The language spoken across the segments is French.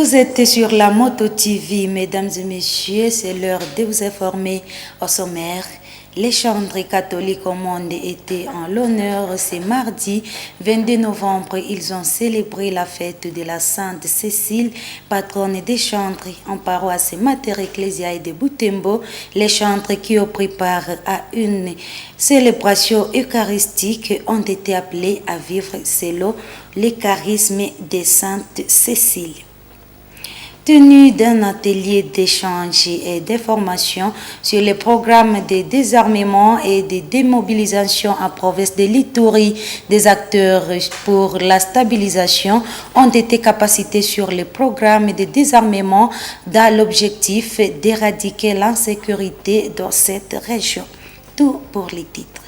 Vous êtes sur la Moto TV, mesdames et messieurs, c'est l'heure de vous informer au sommaire. Les chantres catholiques au monde étaient en l'honneur ce mardi 22 novembre. Ils ont célébré la fête de la Sainte Cécile, patronne des chantres en paroisse Mater Ecclesiae de Butembo. Les chantres qui ont pris part à une célébration eucharistique ont été appelés à vivre selon le charisme de Sainte Cécile. Tenu d'un atelier d'échange et d'information sur les programmes de désarmement et de démobilisation en province de l'Ituri, des acteurs pour la stabilisation ont été capacités sur les programmes de désarmement dans l'objectif d'éradiquer l'insécurité dans cette région. Tout pour les titres.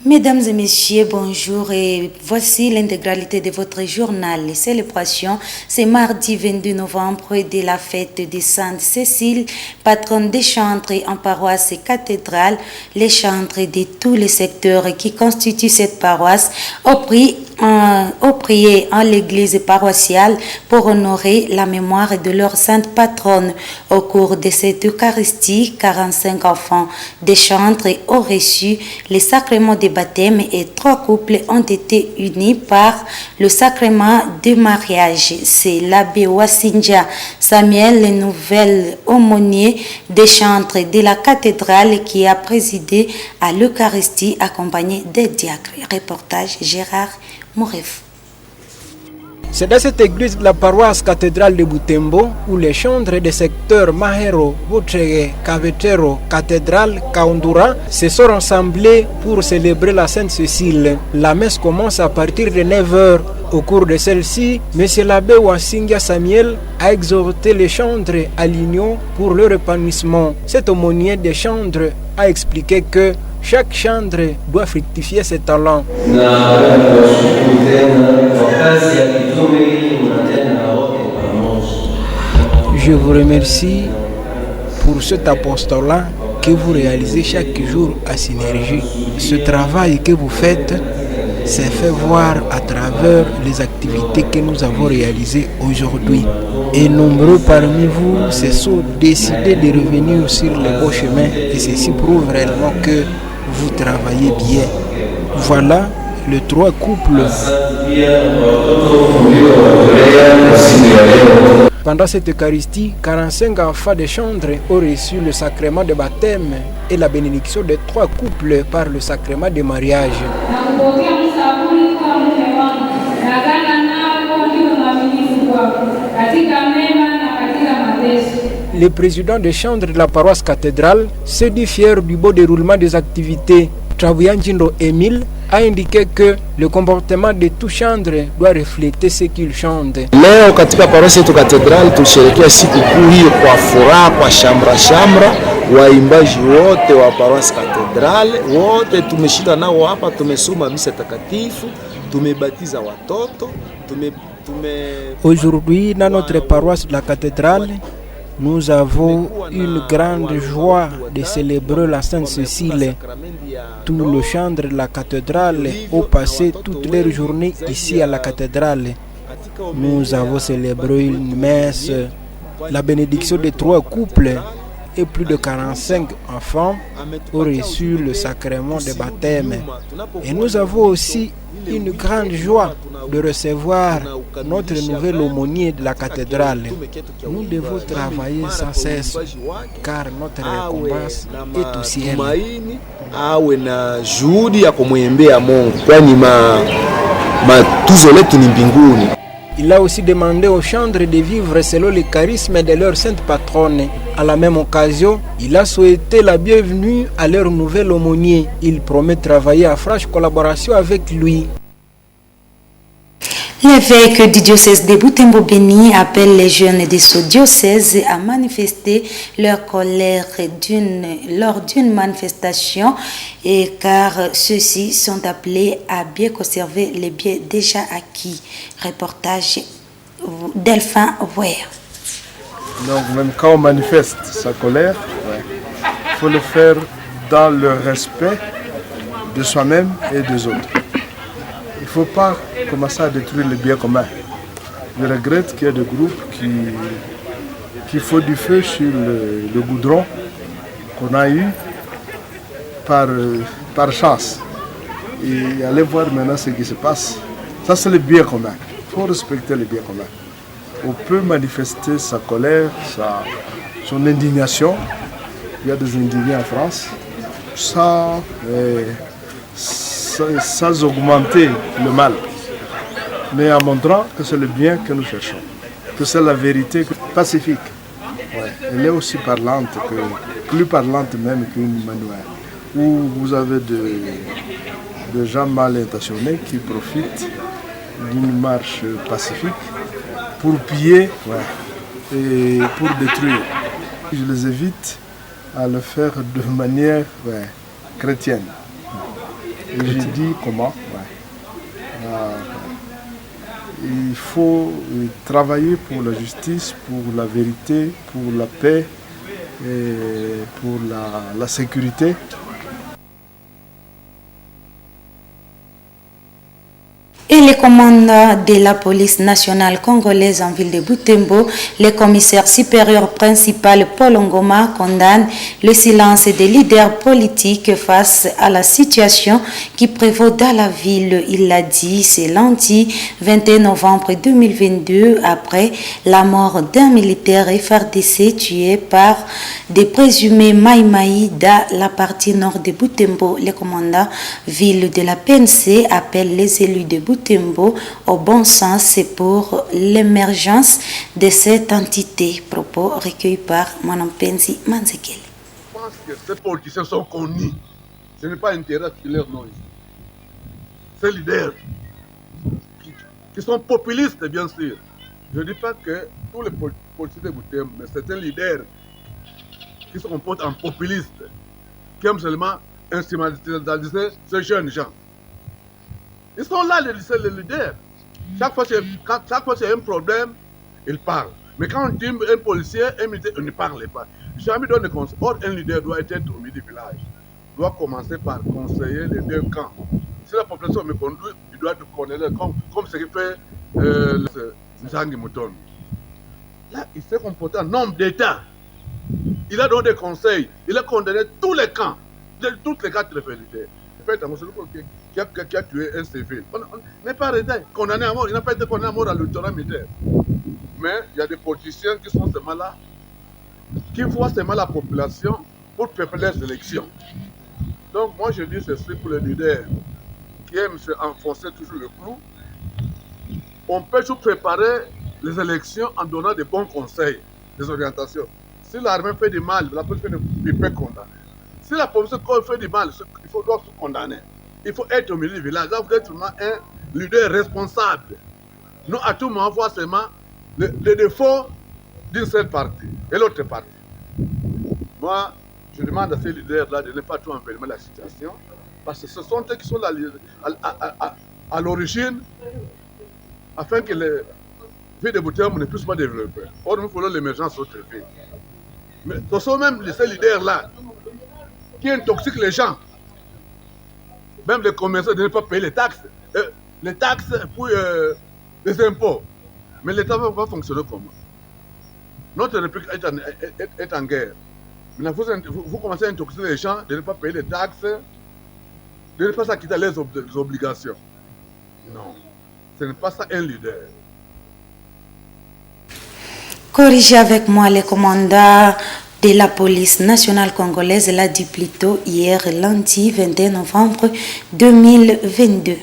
Mesdames et messieurs, bonjour et voici l'intégralité de votre journal. Les célébrations, c'est mardi 22 novembre de la fête de Sainte Cécile, patronne des chantres en paroisse et cathédrale. Les chantres de tous les secteurs qui constituent cette paroisse ont prié en l'église paroissiale pour honorer la mémoire de leur sainte patronne. Au cours de cette Eucharistie, 45 enfants des chantres ont reçu les sacrements de baptême et 3 couples ont été unis par le sacrement de mariage. C'est l'abbé Wassinja Samuel, le nouvel aumônier des chantres de la cathédrale, qui a présidé à l'Eucharistie accompagné des diacres. Reportage Gérard Mouref. C'est dans cette église de la paroisse cathédrale de Butembo où les chantres des secteurs Mahero, Butrege, Cavetero, Cathédrale, Kaundura se sont rassemblés pour célébrer la Sainte Cécile. La messe commence à partir de 9h. Au cours de celle-ci, M. l'abbé Wassinja Samuel a exhorté les chantres à l'union pour leur épanouissement. Cet aumônier des chantres a expliqué que chaque chantre doit fructifier ses talents. Je vous remercie pour cet apostolat que vous réalisez chaque jour à Synergie. Ce travail que vous faites s'est fait voir à travers les activités que nous avons réalisées aujourd'hui. Et nombreux parmi vous se sont décidés de revenir sur le beau chemin et ceci prouve réellement que vous travaillez bien. Voilà les 3 couples. Pendant cette Eucharistie, 45 enfants de chantres ont reçu le sacrement de baptême et la bénédiction de 3 couples par le sacrement de mariage. Le président des chantres de la paroisse cathédrale s'est dit fier du beau déroulement des activités. Trabuyanjindo Émile a indiqué que le comportement de tout chantre doit refléter ce qu'il chante. Leo katika paroisi yetu katedrali tulisherehekea sikukuu hiyo kwa furaha, kwa shamra. Waimbaji wote wa paroisi katedrali wote tumeshinda nao hapa, tumesoma misa takatifu, tumebatiza watoto, Aujourd'hui, dans notre paroisse de la cathédrale, nous avons une grande joie de célébrer la Sainte Cécile. Tout le chantre de la cathédrale ont passé toute leur journée ici à la cathédrale. Nous avons célébré une messe, la bénédiction de 3 couples et plus de 45 enfants ont reçu le sacrement de baptême. Et nous avons aussi une grande joie de recevoir notre nouvel aumônier de la cathédrale. Nous devons travailler sans cesse car notre récompense est au ciel. Awe na juhudi ya kumwimbia Mungu kwani tuzo letu ni mbinguni. Il a aussi demandé aux chantres de vivre selon le charisme de leur sainte patronne. À la même occasion, il a souhaité la bienvenue à leur nouvel aumônier. Il promet de travailler en franche collaboration avec lui. L'évêque du diocèse de Butembo-Béni appelle les jeunes de ce diocèse à manifester leur colère lors d'une manifestation, car ceux-ci sont appelés à bien conserver les biens déjà acquis. Reportage Delphin Ware. Donc même quand on manifeste sa colère, il faut le faire dans le respect de soi-même et des autres. Il ne faut pas commencer à détruire le bien commun. Je regrette qu'il y ait des groupes qui font du feu sur le goudron qu'on a eu par chance. Et allez voir maintenant ce qui se passe. Ça, c'est le bien commun. Il faut respecter le bien commun. On peut manifester sa colère, son indignation. Il y a des indignés en France. Sans augmenter le mal. Mais en montrant que c'est le bien que nous cherchons. Que c'est la vérité pacifique. Ouais. Elle est aussi parlante, plus parlante même qu'une manuelle. Où vous avez des gens mal intentionnés qui profitent d'une marche pacifique pour piller et pour détruire. Je les évite à le faire de manière chrétienne. Et je dis comment. Il faut travailler pour la justice, pour la vérité, pour la paix et pour la sécurité. Et le commandant de la police nationale congolaise en ville de Butembo, le commissaire supérieur principal Paul Ngoma, condamne le silence des leaders politiques face à la situation qui prévaut dans la ville. Il l'a dit ce lundi 21 novembre 2022 après la mort d'un militaire FARDC tué par des présumés Maïmaï dans la partie nord de Butembo. Le commandant ville de la PNC appelle les élus de Butembo au bon sens pour l'émergence de cette entité. Propos recueillis par Manon Penzi Manzekele. Je pense que ces politiciens sont connus. Ce n'est pas intérêt qui leur nom ici. Ces leaders qui sont populistes, bien sûr. Je ne dis pas que tous les politiciens de Butembo, mais certains leaders qui se comportent en populistes, qui aiment seulement instrumentaliser ces jeunes gens. Ils sont là, les leaders. Chaque fois qu'il y a un problème, ils parlent. Mais quand on dit un policier, un militaire, on ne parle pas. Jamais donne de conseil. Or, un leader doit être au milieu du village. Il doit commencer par conseiller les deux camps. Si la population me conduit, il doit te connaître comme ce que fait Nzangi Mouton. Là, il s'est comporté en homme d'État. Il a donné des conseils. Il a condamné tous les camps, toutes les cas de fidélité. Qui a tué un civil. On n'est pas arrêté, condamné à mort. Il n'a pas été condamné à mort à l'autorité militaire. Mais il y a des politiciens qui sont seulement là, qui voient seulement la population pour préparer les élections. Donc moi je dis ceci pour les leaders qui aiment se enfoncer toujours le clou. On peut toujours préparer les élections en donnant des bons conseils, des orientations. Si l'armée fait du mal, la police fait du mal, il peut condamner. Si la police fait du mal, il faut doit se condamner. Il faut être au milieu du village. Là, vous êtes vraiment un leader responsable. Nous, à tout moment, voir seulement les défauts d'une seule partie et l'autre partie. Moi, je demande à ces leaders-là de ne pas trop envenimer la situation, parce que ce sont eux qui sont là à l'origine, afin que les villes de Butembo ne puissent pas développer. Or, nous voulons l'émergence d'autres villes. Mais ce sont même ces leaders-là qui intoxiquent les gens. Même les commerçants de ne pas payer les taxes puis les impôts. Mais l'État va fonctionner comment? Notre République est en guerre. Maintenant, vous commencez à intoxiquer les gens de ne pas payer les taxes, de ne pas s'acquitter les obligations. Non, ce n'est pas ça un leader. Corrigez avec moi les commandants de la police nationale congolaise l'a dit plus tôt hier lundi 21 novembre 2022.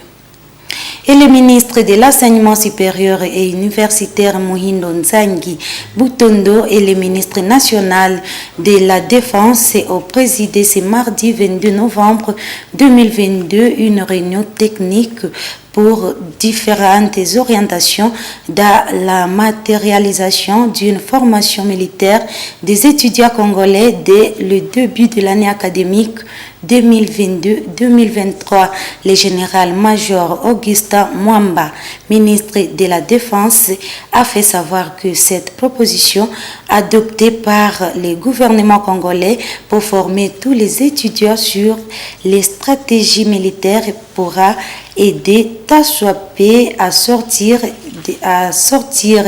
Et le ministre de l'Enseignement supérieur et universitaire Mohindo Nzangi Butondo et le ministre national de la Défense ont présidé ce mardi 22 novembre 2022 une réunion technique pour différentes orientations dans la matérialisation d'une formation militaire des étudiants congolais dès le début de l'année académique 2022-2023. Le général-major Augustin Moussa Mwamba, ministre de la Défense, a fait savoir que cette proposition adoptée par le gouvernement congolais pour former tous les étudiants sur les stratégies militaires pourra aider Tassouapé à sortir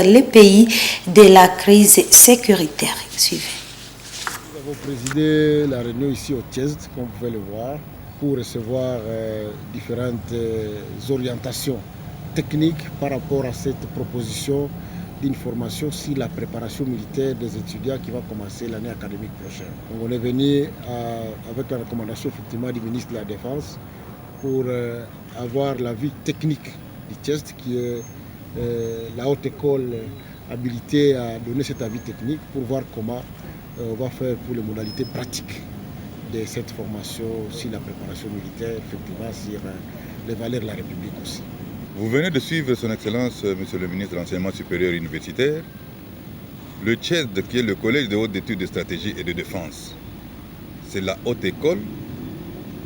les pays de la crise sécuritaire. Suivez. Nous avons présidé la réunion ici au TIESD, comme vous pouvez le voir, pour recevoir différentes orientations techniques par rapport à cette proposition d'une formation sur la préparation militaire des étudiants qui va commencer l'année académique prochaine. Donc on est venu avec la recommandation effectivement du ministre de la Défense pour avoir l'avis technique du TIESD qui est la haute école habilitée à donner cet avis technique pour voir comment on va faire pour les modalités pratiques de cette formation sur la préparation militaire, effectivement sur les valeurs de la République aussi. Vous venez de suivre son Excellence, Monsieur le ministre de l'Enseignement supérieur universitaire, le TIESD qui est le Collège de haute études de stratégie et de défense. C'est la haute école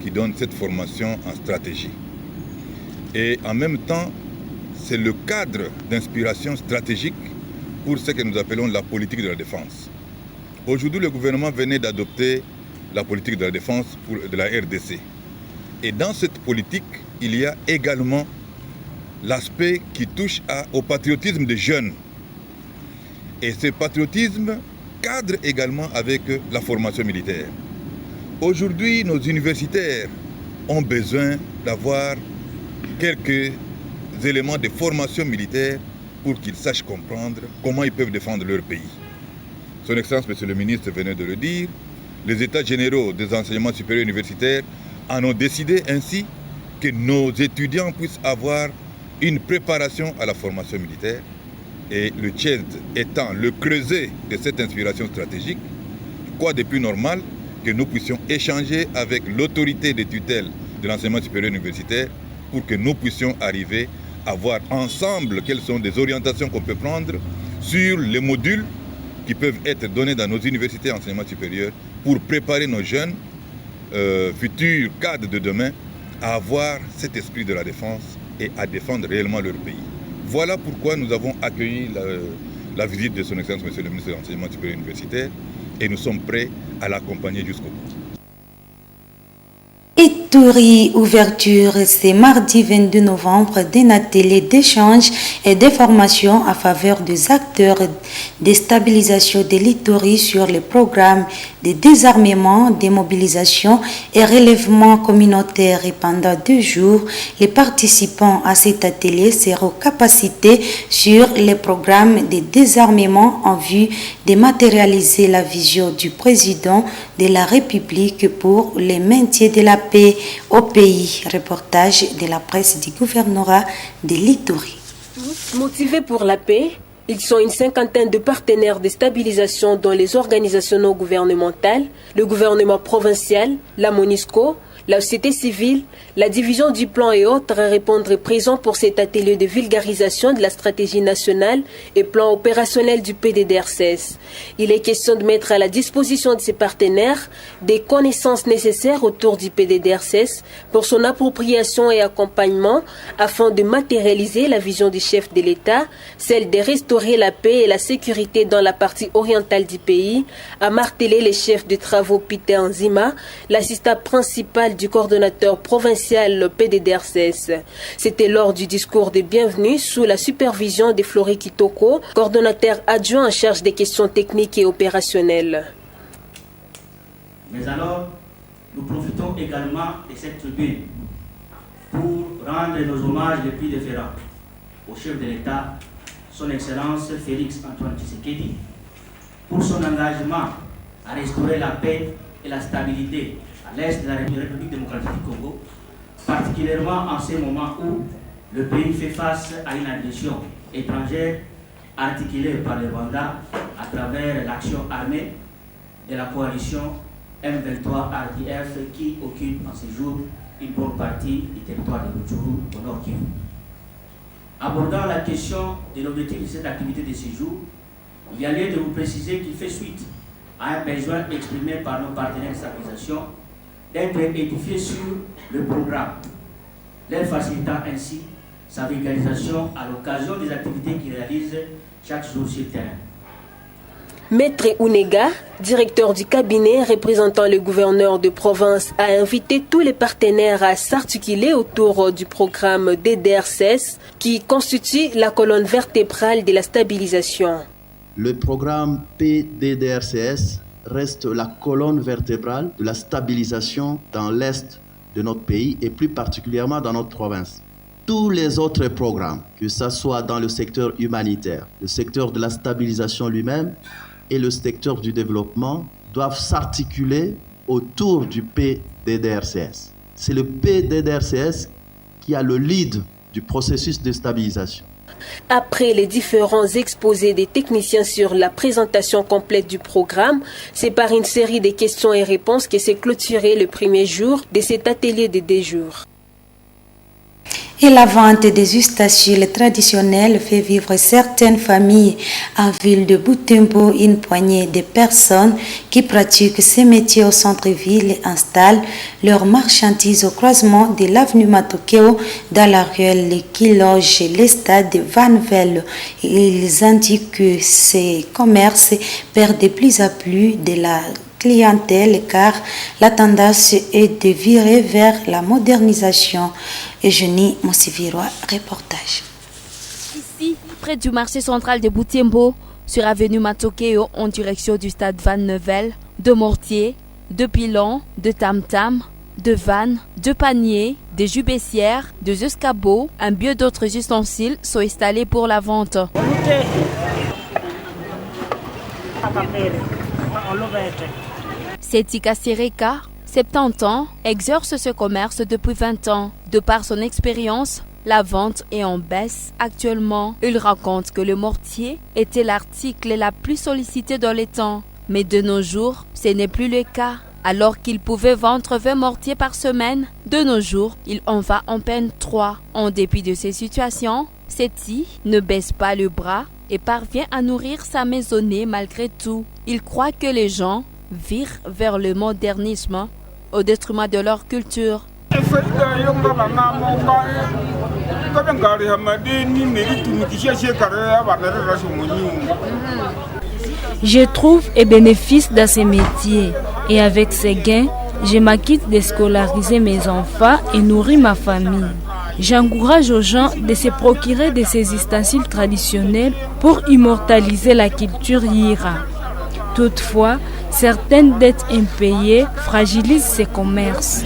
qui donne cette formation en stratégie. Et en même temps, c'est le cadre d'inspiration stratégique pour ce que nous appelons la politique de la défense. Aujourd'hui, le gouvernement venait d'adopter la politique de la défense de la RDC. Et dans cette politique, il y a également l'aspect qui touche au patriotisme des jeunes. Et ce patriotisme cadre également avec la formation militaire. Aujourd'hui, nos universitaires ont besoin d'avoir quelques éléments de formation militaire pour qu'ils sachent comprendre comment ils peuvent défendre leur pays. Son Excellence, Monsieur le ministre, venait de le dire, les États généraux des enseignements supérieurs universitaires en ont décidé ainsi que nos étudiants puissent avoir une préparation à la formation militaire. Et le TIESD étant le creuset de cette inspiration stratégique, quoi de plus normal que nous puissions échanger avec l'autorité de tutelle de l'enseignement supérieur universitaire pour que nous puissions arriver à voir ensemble quelles sont des orientations qu'on peut prendre sur les modules qui peuvent être donnés dans nos universités d'enseignement supérieur pour préparer nos jeunes futurs cadres de demain à avoir cet esprit de la défense et à défendre réellement leur pays. Voilà pourquoi nous avons accueilli la visite de son Excellence, Monsieur le ministre de l'Enseignement supérieur universitaire, et nous sommes prêts à l'accompagner jusqu'au bout. Ituri, ouverture ce mardi 22 novembre d'un atelier d'échange et de formation à faveur des acteurs de stabilisation de l'Ituri sur le programme de désarmement, démobilisation et relèvement communautaire. Et pendant 2 jours, les participants à cet atelier seront capacités sur le programme de désarmement en vue de matérialiser la vision du président de la République pour le maintien de la paix au pays. Reportage de la presse du gouvernorat de l'Ituri. Motivés pour la paix, ils sont une 50aine de partenaires de stabilisation dont les organisations non gouvernementales, le gouvernement provincial, la MONUSCO, la société civile, la division du plan et autres à répondre présents pour cet atelier de vulgarisation de la stratégie nationale et plan opérationnel du PDDRCS. Il est question de mettre à la disposition de ses partenaires des connaissances nécessaires autour du PDDRCS pour son appropriation et accompagnement afin de matérialiser la vision du chef de l'État, celle de restaurer la paix et la sécurité dans la partie orientale du pays, a martelé le chef de travaux Peter Nzima, l'assistant principal du coordonnateur provincial PDDRCS. C'était lors du discours de bienvenue sous la supervision de Flori Kitoko, coordonnateur adjoint en charge des questions techniques et opérationnelles. Mais alors, nous profitons également de cette tribune pour rendre nos hommages les plus déférents au chef de l'État, son Excellence Félix Antoine Tshisekedi, pour son engagement à restaurer la paix et la stabilité à l'est de la République démocratique du Congo, particulièrement en ces moments où le pays fait face à une agression étrangère articulée par le Rwanda à travers l'action armée de la coalition M23-RDF qui occupe en ce jour une bonne partie du territoire de Rutshuru au nord Kivu. Abordant la question de l'objectif de cette activité de ce jour, il y a lieu de vous préciser qu'il fait suite à un besoin exprimé par nos partenaires de stabilisation d'être édifiés sur le programme, leur facilitant ainsi sa vulgarisation à l'occasion des activités qu'il réalise chaque jour sur terrain. Maître Ounega, directeur du cabinet représentant le gouverneur de province, a invité tous les partenaires à s'articuler autour du programme DDRCS qui constitue la colonne vertébrale de la stabilisation. Le programme PDDRCS reste la colonne vertébrale de la stabilisation dans l'est de notre pays et plus particulièrement dans notre province. Tous les autres programmes, que ce soit dans le secteur humanitaire, le secteur de la stabilisation lui-même et le secteur du développement, doivent s'articuler autour du PDDRCS. C'est le PDDRCS qui a le lead du processus de stabilisation. Après les différents exposés des techniciens sur la présentation complète du programme, c'est par une série de questions et réponses que s'est clôturé le premier jour de cet atelier de 2 jours. Et la vente des ustensiles traditionnels fait vivre certaines familles. En ville de Butembo, une poignée de personnes qui pratiquent ces métiers au centre-ville installent leurs marchandises au croisement de l'avenue Matokeo dans la ruelle qui loge les stades de Vanvel. Ils indiquent que ces commerces perdent de plus en plus de la clientèle car la tendance est de virer vers la modernisation. Eugénie Monsivirois, reportage. Ici, près du marché central de Butembo, sur avenue Matokeo en direction du stade Van Nevel, de mortiers, de pilons, de tam-tam, de vannes, de paniers, des jus baissières, des escabeaux, un bien d'autres ustensiles sont installés pour la vente. Setika Sereka, 70 ans, exerce ce commerce depuis 20 ans. De par son expérience, la vente est en baisse actuellement. Il raconte que le mortier était l'article la plus sollicité dans les temps. Mais de nos jours, ce n'est plus le cas. Alors qu'il pouvait vendre 20 mortiers par semaine, de nos jours, il en va en peine 3. En dépit de ces situations, Seti ne baisse pas le bras et parvient à nourrir sa maisonnée malgré tout. Il croit que les gens virent vers le modernisme au détriment de leur culture. Je trouve et bénéfice dans ces métiers et avec ces gains, je m'acquitte de scolariser mes enfants et nourrir ma famille. J'encourage aux gens de se procurer de ces ustensiles traditionnels pour immortaliser la culture Yira. Toutefois, certaines dettes impayées fragilisent ces commerces.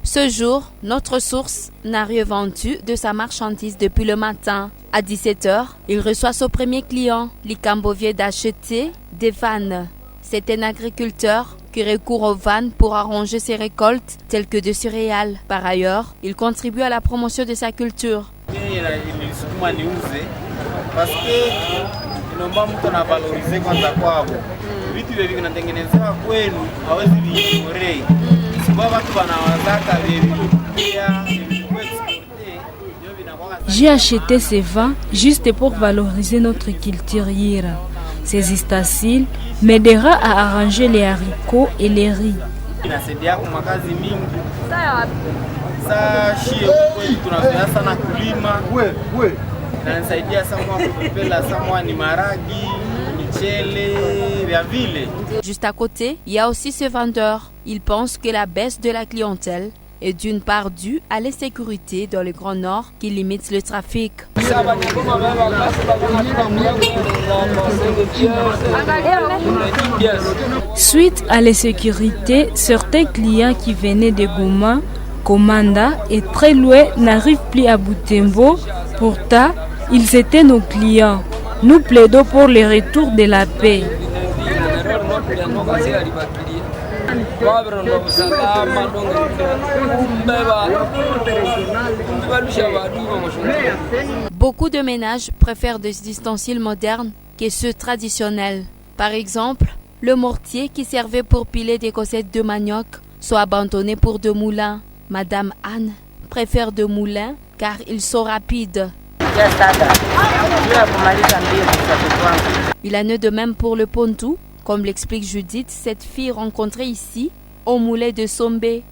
Ce jour, notre source n'a rien vendu de sa marchandise depuis le matin. À 17h, il reçoit son premier client. Likambo vient d'acheter des vannes. C'est un agriculteur qui recourt aux vannes pour arranger ses récoltes telles que de céréales. Par ailleurs, il contribue à la promotion de sa culture. Parce que inaomba mtu anavalorize kwanza kwao vitu vile vinatengenezewa kwenu hawezi viignorei sababu watu wanawazaka J'ai acheté ces vins juste pour valoriser notre culture Yira. Ces ustensiles m'aidera à arranger les haricots et les riz. Inasaidia kwa makazi mingi. Sasa shie kwetu tunazoea sana kulima. Juste à côté, il y a aussi ce vendeur. Il pense que la baisse de la clientèle est d'une part due à l'insécurité dans le Grand Nord qui limite le trafic. Suite à l'insécurité, certains clients qui venaient de Goma, Komanda et très loin n'arrivent plus à Butembo. Pourtant, ils étaient nos clients. Nous plaidons pour le retour de la paix. Beaucoup de ménages préfèrent des ustensiles modernes que ceux traditionnels. Par exemple, le mortier qui servait pour piler des cossettes de manioc soit abandonné pour deux moulins. Madame Anne préfère deux moulins car ils sont rapides. Il en est de même pour le pontou, comme l'explique Judith, cette fille rencontrée ici au moulin de Sombé.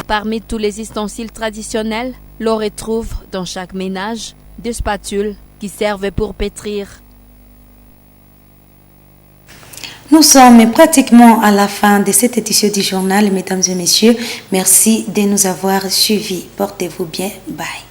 Parmi tous les ustensiles traditionnels, l'on retrouve dans chaque ménage des spatules qui servent pour pétrir. Nous sommes pratiquement à la fin de cette édition du journal, mesdames et messieurs. Merci de nous avoir suivis. Portez-vous bien. Bye.